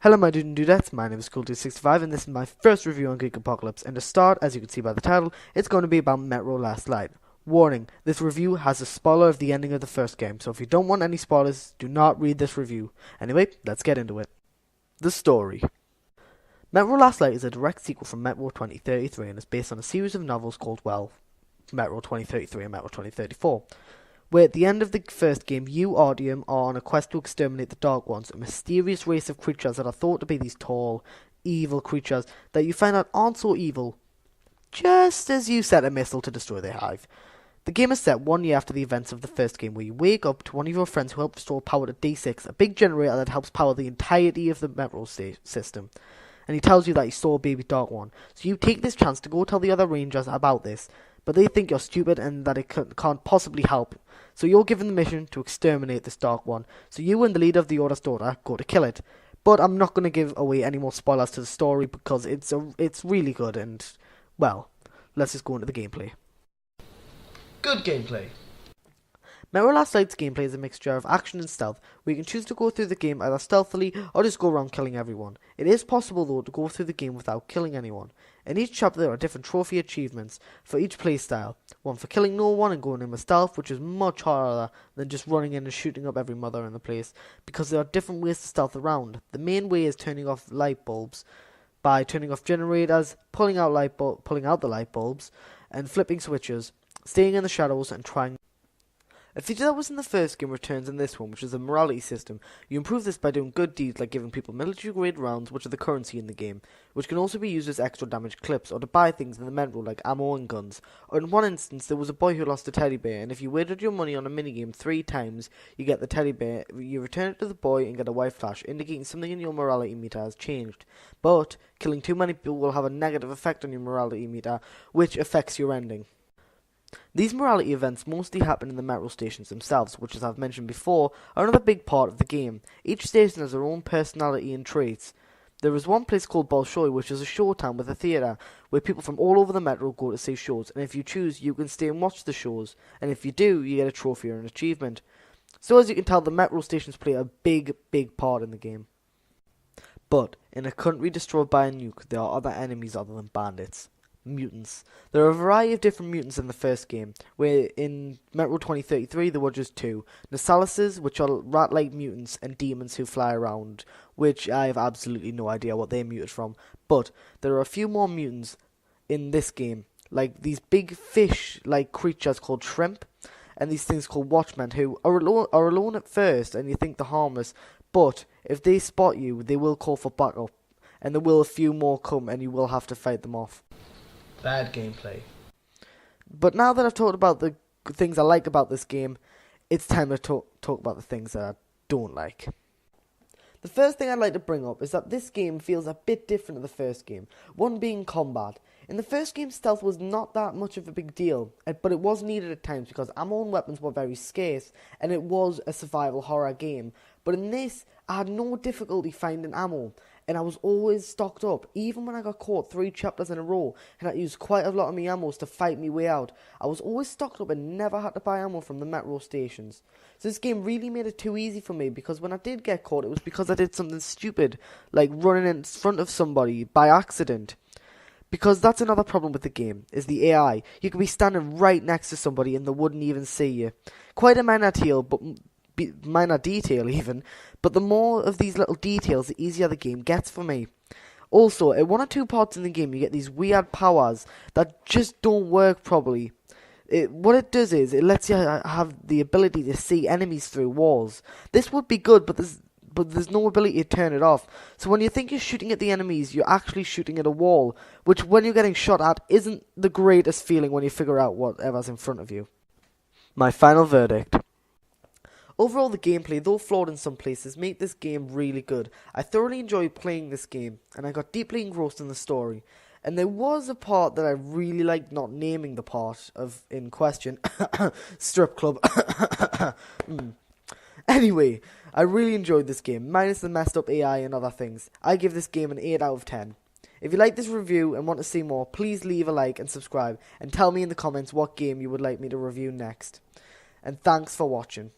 Hello my dude and dudettes, my name is Cool265 and this is my first review on Geek Apocalypse, and to start, as you can see by the title, it's going to be about Metro Last Light. Warning, this review has a spoiler of the ending of the first game, so if you don't want any spoilers, do not read this review. Anyway, let's get into it. The story. Metro Last Light is a direct sequel from Metro 2033 and is based on a series of novels called, Metro 2033 and Metro 2034. Where at the end of the first game, you, Artyom, are on a quest to exterminate the Dark Ones, a mysterious race of creatures that are thought to be these tall, evil creatures that you find out aren't so evil, just as you set a missile to destroy their hive. The game is set 1 year after the events of the first game, where you wake up to one of your friends who helped restore power to D6, a big generator that helps power the entirety of the Metro system. And he tells you that he saw a baby Dark One, so you take this chance to go tell the other Rangers about this, but they think you're stupid and that it can't possibly help. So you're given the mission to exterminate this Dark One. So you and the leader of the Order's daughter go to kill it. But I'm not going to give away any more spoilers to the story because it's really good and, well, let's just go into the gameplay. Good gameplay. Metro Last Light's gameplay is a mixture of action and stealth, where you can choose to go through the game either stealthily or just go around killing everyone. It is possible though to go through the game without killing anyone. In each chapter there are different trophy achievements for each playstyle. One for killing no one and going in with stealth, which is much harder than just running in and shooting up every mother in the place, because there are different ways to stealth around. The main way is turning off light bulbs by turning off generators, pulling out the light bulbs, and flipping switches, staying in the shadows and trying. A feature that was in the first game returns in this one, which is a morality system. You improve this by doing good deeds like giving people military-grade rounds, which are the currency in the game, which can also be used as extra damage clips, or to buy things in the Metro like ammo and guns. Or in one instance, there was a boy who lost a teddy bear, and if you wagered your money on a minigame 3 times, you get the teddy bear, you return it to the boy and get a white flash, indicating something in your morality meter has changed. But, killing too many people will have a negative effect on your morality meter, which affects your ending. These morality events mostly happen in the Metro stations themselves, which, as I've mentioned before, are another big part of the game. Each station has their own personality and traits. There is one place called Bolshoi, which is a show town with a theatre, where people from all over the Metro go to see shows, and if you choose, you can stay and watch the shows, and if you do, you get a trophy or an achievement. So as you can tell, the Metro stations play a big part in the game. But, in a country destroyed by a nuke, there are other enemies other than bandits. Mutants. There are a variety of different mutants in the first game, where in Metro 2033 there were just 2. Nasalises, which are rat-like mutants, and demons who fly around, which I have absolutely no idea what they're muted from. But there are a few more mutants in this game, like these big fish-like creatures called shrimp, and these things called watchmen, who are alone at first, and you think they're harmless, but if they spot you, they will call for backup, and there will a few more come, and you will have to fight them off. Bad gameplay. But now that I've talked about the things I like about this game, it's time to talk about the things that I don't like. The first thing I'd like to bring up is that this game feels a bit different to the first game, one being combat. In the first game, stealth was not that much of a big deal, but it was needed at times because ammo and weapons were very scarce, and it was a survival horror game. But in this, I had no difficulty finding ammo, and I was always stocked up, even when I got caught 3 chapters in a row, and I used quite a lot of my ammos to fight me way out. I was always stocked up and never had to buy ammo from the Metro stations. So this game really made it too easy for me, because when I did get caught, it was because I did something stupid, like running in front of somebody by accident. Because that's another problem with the game, is the AI. You could be standing right next to somebody and they wouldn't even see you. Quite a minor detail even, but the more of these little details, the easier the game gets for me. Also, at 1 or 2 parts in the game, you get these weird powers that just don't work properly. What it does is, it lets you have the ability to see enemies through walls. This would be good, but there's no ability to turn it off. So when you think you're shooting at the enemies, you're actually shooting at a wall, which when you're getting shot at isn't the greatest feeling when you figure out whatever's in front of you. My final verdict. Overall, the gameplay, though flawed in some places, make this game really good. I thoroughly enjoyed playing this game, and I got deeply engrossed in the story. And there was a part that I really liked, not naming the part in question. Strip club. Anyway, I really enjoyed this game, minus the messed up AI and other things. I give this game an 8 out of 10. If you like this review and want to see more, please leave a like and subscribe, and tell me in the comments what game you would like me to review next. And thanks for watching.